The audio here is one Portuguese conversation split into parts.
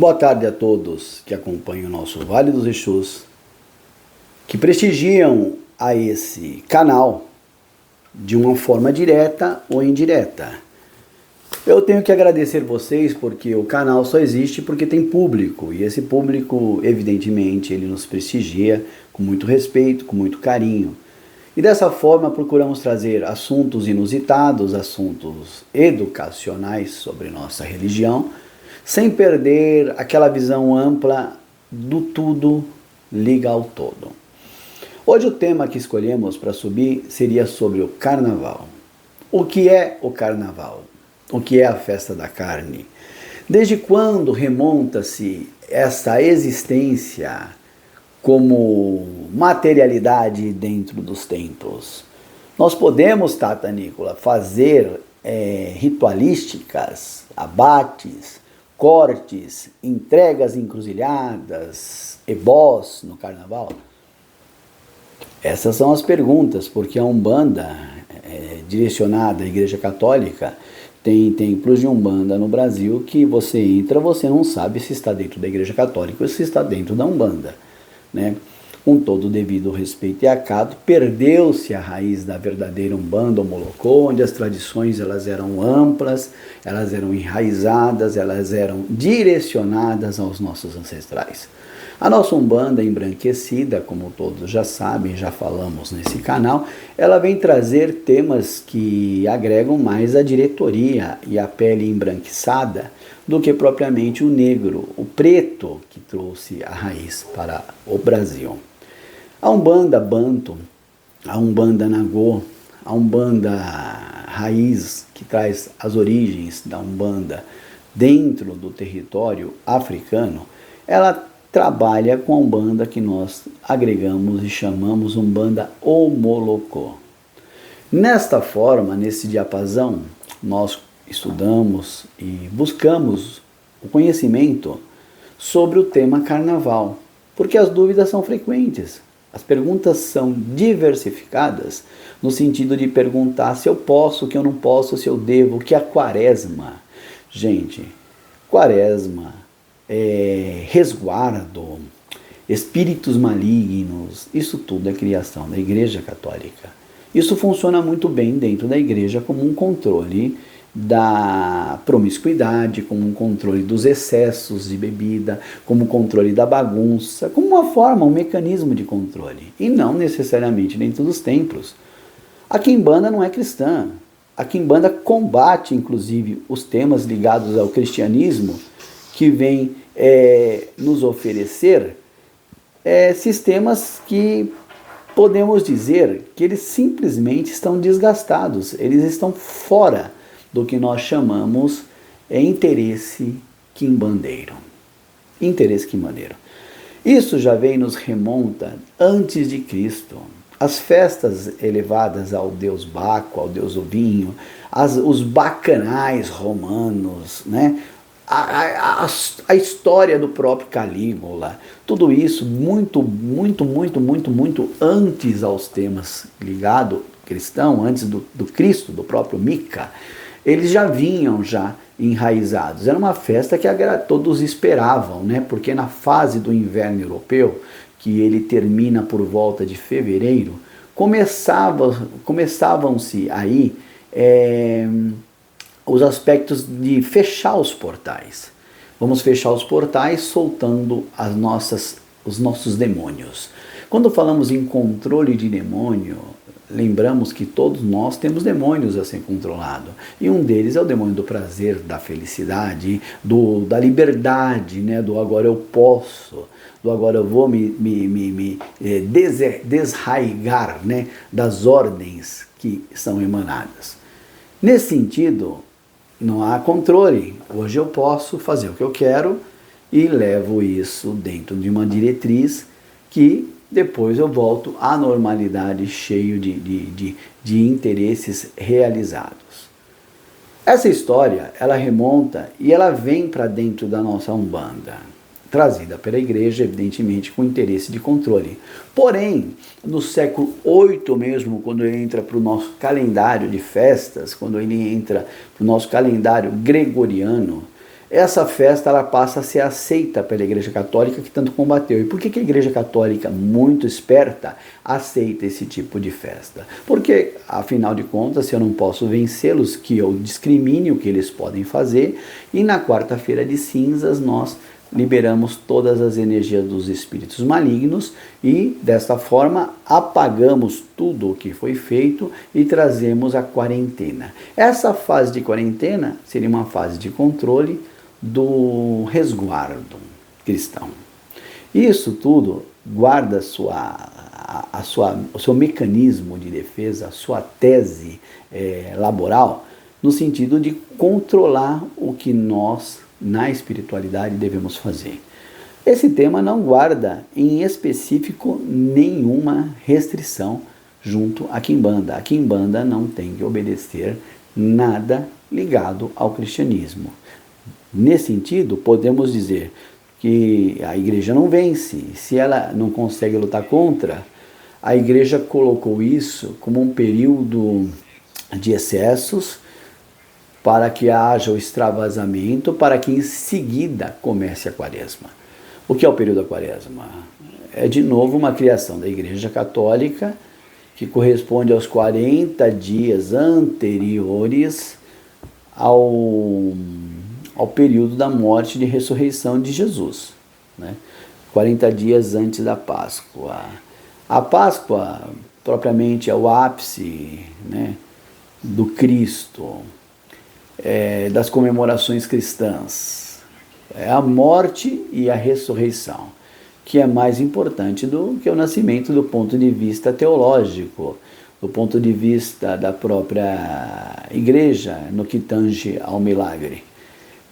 Boa tarde a todos que acompanham o nosso Vale dos Exus, que prestigiam a esse canal de uma forma direta ou indireta. Eu tenho que agradecer vocês porque o canal só existe porque tem público, e esse público, evidentemente, ele nos prestigia com muito respeito, com muito carinho. E dessa forma procuramos trazer assuntos inusitados, assuntos educacionais sobre nossa religião, sem perder aquela visão ampla do tudo liga ao todo. Hoje o tema que escolhemos para subir seria sobre o carnaval. O que é o carnaval? O que é a festa da carne? Desde quando remonta-se essa existência como materialidade dentro dos templos? Nós podemos, Tata Nicola, fazer ritualísticas, abates, cortes, entregas encruzilhadas, ebós no carnaval? Essas são as perguntas, porque a Umbanda, direcionada à Igreja Católica, tem templos de Umbanda no Brasil que você entra, você não sabe se está dentro da Igreja Católica ou se está dentro da Umbanda, né? Com todo o devido respeito e acato, perdeu-se a raiz da verdadeira Umbanda ou Molocô, onde as tradições elas eram amplas, elas eram enraizadas, elas eram direcionadas aos nossos ancestrais. A nossa Umbanda embranquecida, como todos já sabem, já falamos nesse canal, ela vem trazer temas que agregam mais a diretoria e a pele embranquiçada do que propriamente o negro, o preto que trouxe a raiz para o Brasil. A Umbanda Banto, a Umbanda Nagô, a Umbanda Raiz, que traz as origens da Umbanda dentro do território africano, ela trabalha com a Umbanda que nós agregamos e chamamos Umbanda Omolocô. Nesta forma, nesse diapasão, nós estudamos e buscamos o conhecimento sobre o tema carnaval, porque as dúvidas são frequentes, as perguntas são diversificadas, no sentido de perguntar se eu posso, o que eu não posso, se eu devo, o que é a quaresma. Gente, quaresma, resguardo, espíritos malignos, isso tudo é criação da Igreja Católica. Isso funciona muito bem dentro da Igreja como um controle da promiscuidade, como um controle dos excessos de bebida, como um controle da bagunça, como uma forma, um mecanismo de controle, e não necessariamente dentro dos templos. A Quimbanda não é cristã. A Quimbanda combate, inclusive, os temas ligados ao cristianismo, que vem nos oferecer sistemas que podemos dizer que eles simplesmente estão desgastados, eles estão fora do que nós chamamos interesse quimbandeiro. Interesse quimbandeiro. Isso já vem nos remonta antes de Cristo. As festas elevadas ao deus Baco, ao deus do vinho, os bacanais romanos, né? A história do próprio Calígula, tudo isso muito antes aos temas ligados cristão, antes do Cristo, do próprio Mica, eles já vinham já enraizados. Era uma festa que todos esperavam, né? Porque na fase do inverno europeu, que ele termina por volta de fevereiro, começavam-se aí os aspectos de fechar os portais. Vamos fechar os portais soltando os nossos demônios. Quando falamos em controle de demônio, lembramos que todos nós temos demônios a ser controlado. E um deles é o demônio do prazer, da felicidade, da liberdade, né? Do agora eu posso, do agora eu vou me desraigar, né? Das ordens que são emanadas. Nesse sentido, não há controle. Hoje eu posso fazer o que eu quero e levo isso dentro de uma diretriz que depois eu volto à normalidade, cheio de interesses realizados. Essa história, ela remonta e ela vem para dentro da nossa Umbanda, trazida pela Igreja, evidentemente, com interesse de controle. Porém, no século VIII mesmo, quando ele entra para o nosso calendário de festas, quando ele entra para o nosso calendário gregoriano, essa festa ela passa a ser aceita pela Igreja Católica, que tanto combateu. E por que a Igreja Católica, muito esperta, aceita esse tipo de festa? Porque, afinal de contas, se eu não posso vencê-los, que eu discrimine o que eles podem fazer, e na quarta-feira de cinzas nós liberamos todas as energias dos espíritos malignos e, desta forma, apagamos tudo o que foi feito e trazemos a quarentena. Essa fase de quarentena seria uma fase de controle do resguardo cristão. Isso tudo guarda o seu mecanismo de defesa, a sua tese laboral, no sentido de controlar o que nós, na espiritualidade, devemos fazer. Esse tema não guarda, em específico, nenhuma restrição junto à Quimbanda. A Quimbanda não tem que obedecer nada ligado ao cristianismo. Nesse sentido, podemos dizer que a igreja não vence. Se ela não consegue lutar contra, a igreja colocou isso como um período de excessos, para que haja o extravasamento, para que em seguida comece a quaresma. O que é o período da quaresma? É de novo uma criação da Igreja Católica, que corresponde aos 40 dias anteriores ao período da morte e de ressurreição de Jesus, né? 40 dias antes da Páscoa. A Páscoa, propriamente, é o ápice, né, do Cristo, das comemorações cristãs. É a morte e a ressurreição, que é mais importante do que o nascimento do ponto de vista teológico, do ponto de vista da própria igreja, no que tange ao milagre.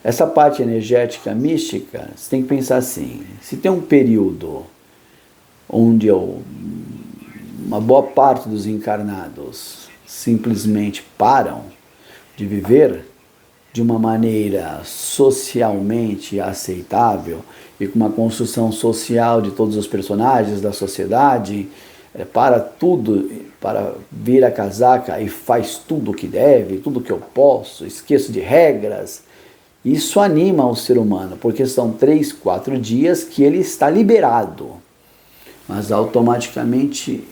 Essa parte energética mística, você tem que pensar assim: se tem um período onde uma boa parte dos encarnados simplesmente param de viver de uma maneira socialmente aceitável e com uma construção social de todos os personagens da sociedade, para tudo, para vir a casaca e faz tudo o que deve, tudo o que eu posso, esqueço de regras. Isso anima o ser humano, porque são 3, 4 dias que ele está liberado. Mas automaticamente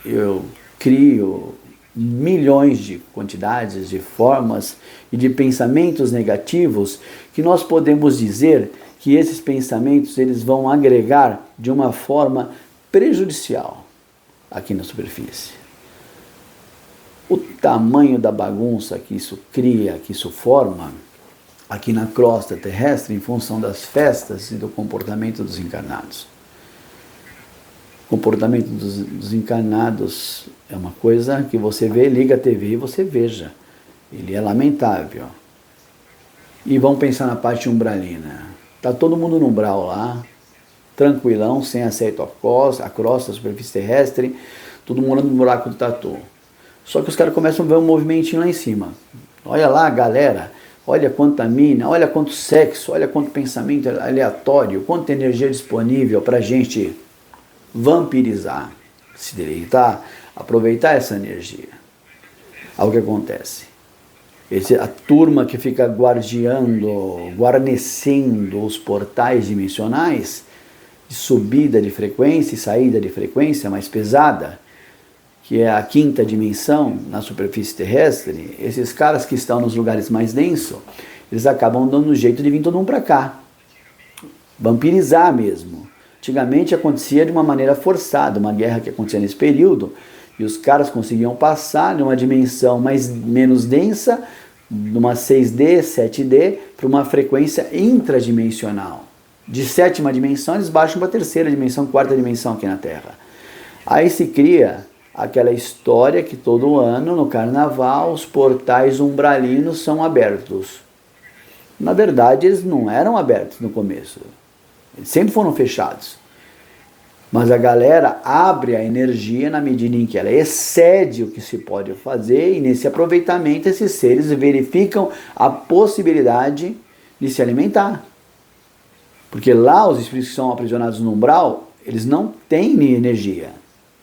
eu crio milhões de quantidades, de formas e de pensamentos negativos, que nós podemos dizer que esses pensamentos eles vão agregar de uma forma prejudicial aqui na superfície. O tamanho da bagunça que isso cria, que isso forma aqui na crosta terrestre, em função das festas e do comportamento dos encarnados. O comportamento dos encarnados é uma coisa que você vê, liga a TV e você veja. Ele é lamentável. E vamos pensar na parte umbralina. Está todo mundo no umbral lá, tranquilão, sem aceito a crosta, a superfície terrestre, todo mundo no buraco do tatu. Só que os caras começam a ver um movimentinho lá em cima. Olha lá, galera, olha quanta mina, olha quanto sexo, olha quanto pensamento aleatório, quanta energia disponível para a gente vampirizar, se deleitar, aproveitar essa energia. Olha o que acontece. A turma que fica guarnecendo os portais dimensionais, de subida de frequência e saída de frequência mais pesada, que é a 5ª dimensão na superfície terrestre, esses caras que estão nos lugares mais densos, eles acabam dando um jeito de vir todo mundo para cá. Vampirizar mesmo. Antigamente acontecia de uma maneira forçada, uma guerra que acontecia nesse período, e os caras conseguiam passar de uma dimensão menos densa, de uma 6D, 7D, para uma frequência intradimensional. De 7ª dimensão, eles baixam para a 3ª dimensão, 4ª dimensão aqui na Terra. Aí se cria aquela história que todo ano, no carnaval, os portais umbralinos são abertos. Na verdade, eles não eram abertos no começo. Eles sempre foram fechados. Mas a galera abre a energia na medida em que ela excede o que se pode fazer, e nesse aproveitamento esses seres verificam a possibilidade de se alimentar. Porque lá os espíritos que são aprisionados no umbral, eles não têm energia.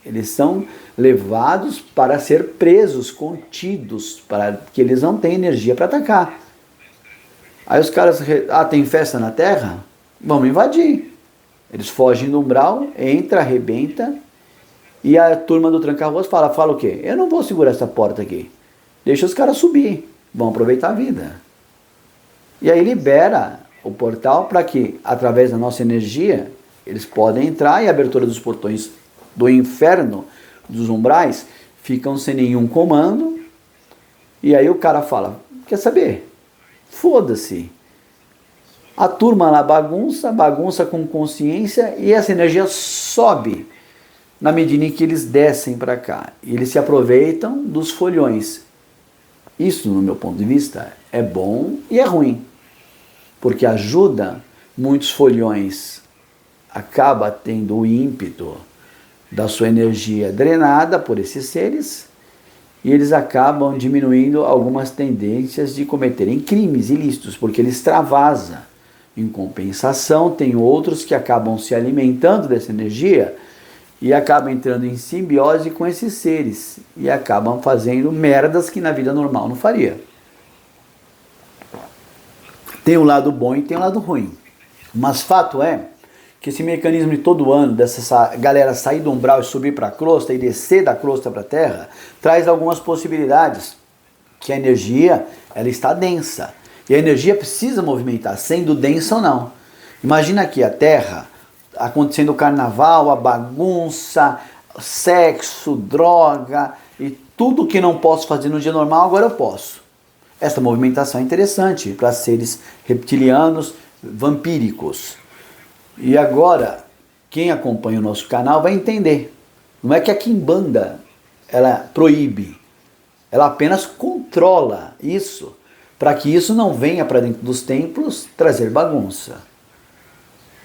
Eles são levados para ser presos, contidos, para que eles não tenham energia para atacar. Aí os caras, tem festa na terra? Vamos invadir. Eles fogem do umbral, entra, arrebenta, e a turma do tranca-ruas fala o quê? Eu não vou segurar essa porta aqui. Deixa os caras subir, vão aproveitar a vida. E aí libera o portal para que, através da nossa energia, eles podem entrar, e a abertura dos portões do inferno, dos umbrais, ficam sem nenhum comando. E aí o cara fala, quer saber? Foda-se. A turma lá bagunça com consciência, e essa energia sobe na medida em que eles descem para cá. E eles se aproveitam dos folhões. Isso, no meu ponto de vista, é bom e é ruim. Porque ajuda, muitos folhões acaba tendo o ímpeto da sua energia drenada por esses seres, e eles acabam diminuindo algumas tendências de cometerem crimes ilícitos, porque ele extravasa. Em compensação, tem outros que acabam se alimentando dessa energia e acabam entrando em simbiose com esses seres e acabam fazendo merdas que na vida normal não faria. Tem o lado bom e tem o lado ruim. Mas fato é que esse mecanismo de todo ano, dessa galera sair do umbral e subir para a crosta e descer da crosta para a terra, traz algumas possibilidades. Que a energia, ela está densa. E a energia precisa movimentar, sendo densa ou não. Imagina aqui a terra, acontecendo o carnaval, a bagunça, sexo, droga e tudo que não posso fazer no dia normal, agora eu posso. Essa movimentação é interessante para seres reptilianos, vampíricos. E agora, quem acompanha o nosso canal vai entender. Não é que a Quimbanda ela proíbe, ela apenas controla isso, para que isso não venha para dentro dos templos trazer bagunça.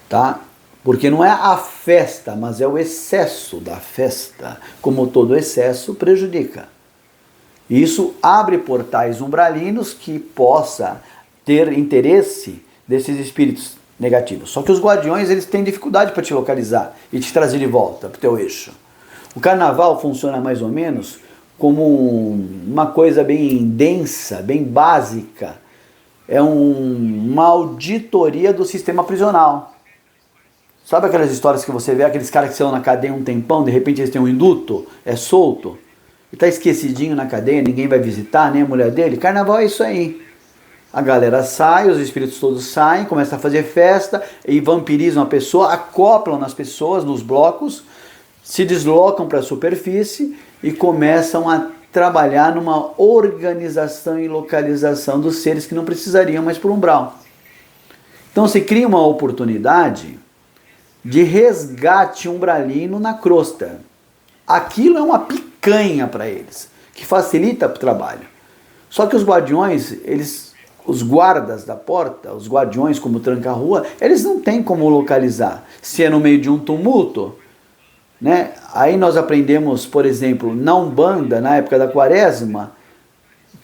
Tá? Porque não é a festa, mas é o excesso da festa. Como todo excesso prejudica. Isso abre portais umbralinos que possa ter interesse desses espíritos negativos. Só que os guardiões, eles têm dificuldade para te localizar e te trazer de volta para o teu eixo. O carnaval funciona mais ou menos como uma coisa bem densa, bem básica. É uma auditoria do sistema prisional. Sabe aquelas histórias que você vê, aqueles caras que estão na cadeia um tempão, de repente eles têm um induto, é solto, e está esquecidinho na cadeia, ninguém vai visitar, nem a mulher dele? Carnaval é isso aí. A galera sai, os espíritos todos saem, começam a fazer festa, e vampirizam a pessoa, acoplam nas pessoas, nos blocos, se deslocam para a superfície e começam a trabalhar numa organização e localização dos seres que não precisariam mais por umbral. Então se cria uma oportunidade de resgate umbralino na crosta. Aquilo é uma picanha para eles, que facilita o trabalho. Só que os guardiões, os guardas da porta, os guardiões como tranca-rua, eles não têm como localizar. Se é no meio de um tumulto, né? Aí nós aprendemos, por exemplo, na Umbanda, na época da Quaresma,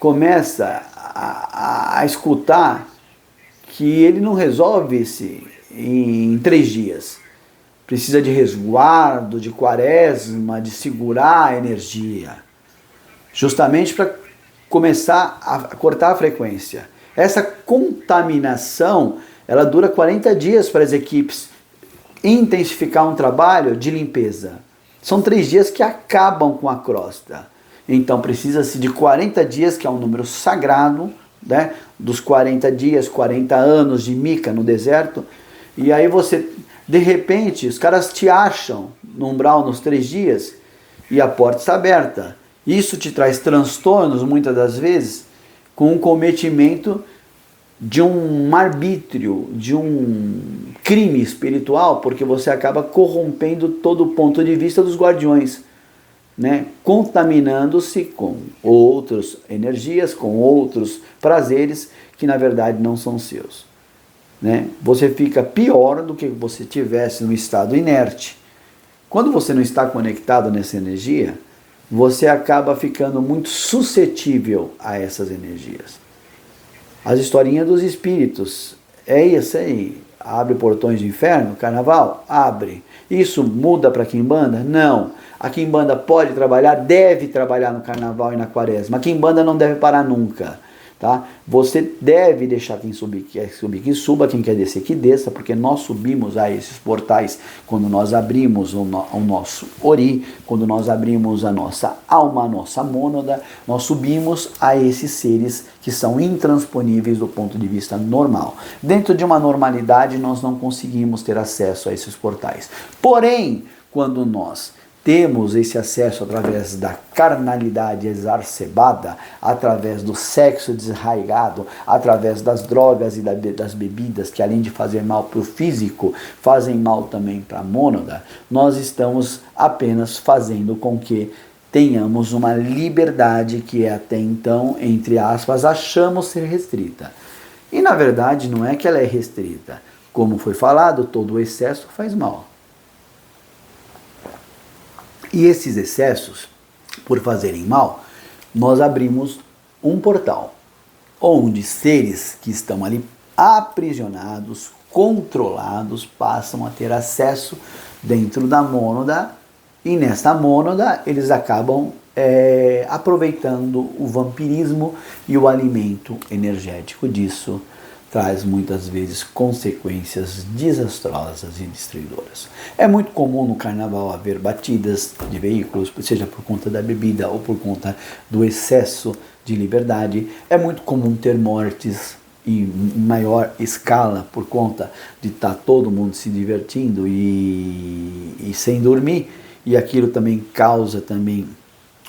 começa a escutar que ele não resolve-se em 3 dias. Precisa de resguardo, de quaresma, de segurar a energia. Justamente para começar a cortar a frequência. Essa contaminação, ela dura 40 dias para as equipes intensificar um trabalho de limpeza. São 3 dias que acabam com a crosta. Então precisa-se de 40 dias, que é um número sagrado, né? Dos 40 dias, 40 anos de mica no deserto. E aí você, de repente, os caras te acham no umbral nos 3 dias e a porta está aberta. Isso te traz transtornos, muitas das vezes, com o cometimento de um arbítrio, de um crime espiritual, porque você acaba corrompendo todo o ponto de vista dos guardiões, né? Contaminando-se com outras energias, com outros prazeres que na verdade não são seus, né? Você fica pior do que você tivesse no estado inerte. Quando você não está conectado nessa energia, você acaba ficando muito suscetível a essas energias. As historinhas dos espíritos, é isso aí. Abre portões do inferno, carnaval? Abre. Isso muda para a Quimbanda? Não. A Quimbanda pode trabalhar, deve trabalhar no carnaval e na quaresma. A Quimbanda não deve parar nunca. Tá? Você deve deixar quem quer subir que suba, quem quer descer que desça, porque nós subimos a esses portais quando nós abrimos o nosso ori, quando nós abrimos a nossa alma, a nossa mônada, nós subimos a esses seres que são intransponíveis do ponto de vista normal. Dentro de uma normalidade nós não conseguimos ter acesso a esses portais. Porém, quando nós temos esse acesso através da carnalidade exacerbada, através do sexo desarraigado, através das drogas e das bebidas, que além de fazer mal para o físico, fazem mal também para a mônada, nós estamos apenas fazendo com que tenhamos uma liberdade que até então, entre aspas, achamos ser restrita. E na verdade não é que ela é restrita. Como foi falado, todo o excesso faz mal. E esses excessos, por fazerem mal, nós abrimos um portal, onde seres que estão ali aprisionados, controlados, passam a ter acesso dentro da mônada, e nesta mônada eles acabam aproveitando o vampirismo e o alimento energético disso, traz muitas vezes consequências desastrosas e destruidoras. É muito comum no carnaval haver batidas de veículos, seja por conta da bebida ou por conta do excesso de liberdade. É muito comum ter mortes em maior escala por conta de estar todo mundo se divertindo e sem dormir, e aquilo também causa também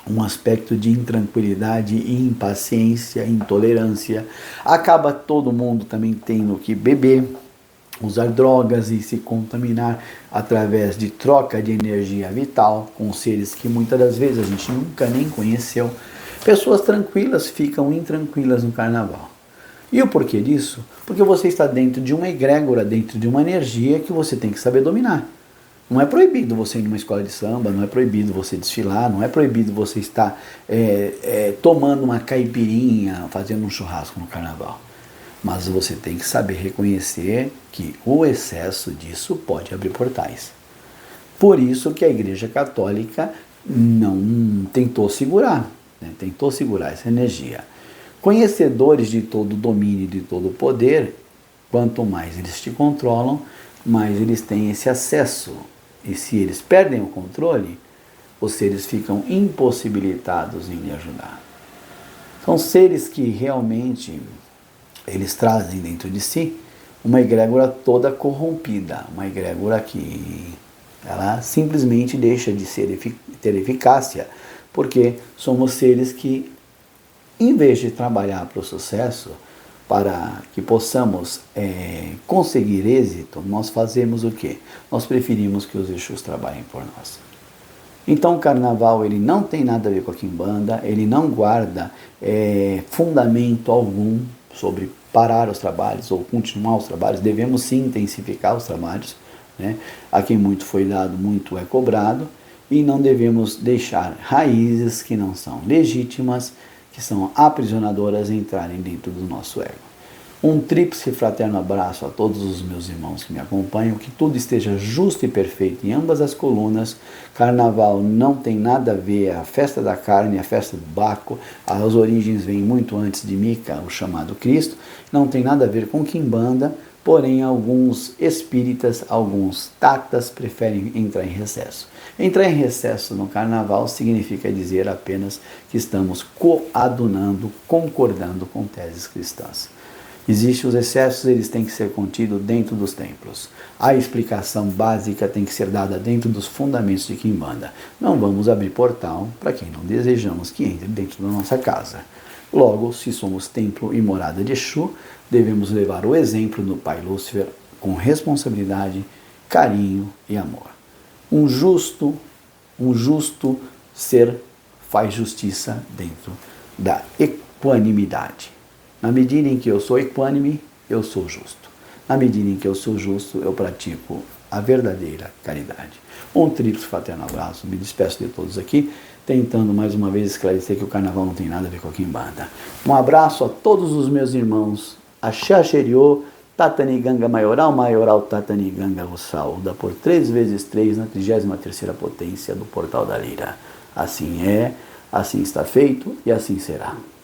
um aspecto de intranquilidade, impaciência, intolerância. Acaba todo mundo também tendo que beber, usar drogas e se contaminar através de troca de energia vital com seres que muitas das vezes a gente nunca nem conheceu. Pessoas tranquilas ficam intranquilas no carnaval. E o porquê disso? Porque você está dentro de uma egrégora, dentro de uma energia que você tem que saber dominar. Não é proibido você ir numa escola de samba, não é proibido você desfilar, não é proibido você estar tomando uma caipirinha, fazendo um churrasco no carnaval. Mas você tem que saber reconhecer que o excesso disso pode abrir portais. Por isso que a Igreja Católica não tentou segurar, tentou segurar essa energia. Conhecedores de todo o domínio e de todo o poder, quanto mais eles te controlam, mais eles têm esse acesso. E se eles perdem o controle, os seres ficam impossibilitados em lhe ajudar. São seres que realmente eles trazem dentro de si uma egrégora toda corrompida, uma egrégora que ela simplesmente deixa de ter eficácia, porque somos seres que, em vez de trabalhar para o sucesso, para que possamos conseguir êxito, nós fazemos o quê? Nós preferimos que os Exus trabalhem por nós. Então o carnaval ele não tem nada a ver com a quimbanda, ele não guarda fundamento algum sobre parar os trabalhos ou continuar os trabalhos. Devemos sim intensificar os trabalhos, né? A quem muito foi dado, muito é cobrado, e não devemos deixar raízes que não são legítimas, que são aprisionadoras, entrarem dentro do nosso ego. Um tríplice fraterno abraço a todos os meus irmãos que me acompanham, que tudo esteja justo e perfeito em ambas as colunas. Carnaval não tem nada a ver, é a festa da carne, a festa do Baco, as origens vêm muito antes de Mica, o chamado Cristo, não tem nada a ver com quimbanda, porém alguns espíritas, alguns tatas preferem entrar em recesso. Entrar em recesso no carnaval significa dizer apenas que estamos coadunando, concordando com teses cristãs. Existem os excessos, eles têm que ser contidos dentro dos templos. A explicação básica tem que ser dada dentro dos fundamentos de quimbanda. Não vamos abrir portal para quem não desejamos que entre dentro da nossa casa. Logo, se somos templo e morada de Exu, devemos levar o exemplo do Pai Lúcifer com responsabilidade, carinho e amor. Um justo ser faz justiça dentro da equanimidade. Na medida em que eu sou equânime, eu sou justo. Na medida em que eu sou justo, eu pratico a verdadeira caridade. Um tríplice fraterno abraço, me despeço de todos aqui, tentando mais uma vez esclarecer que o carnaval não tem nada a ver com a quimbanda. Um abraço a todos os meus irmãos. Axé Axeriô, Tataniganga Maioral, Maioral Tataniganga o saúda por 3 vezes 3 na 33ª potência do Portal da Lira. Assim é, assim está feito e assim será.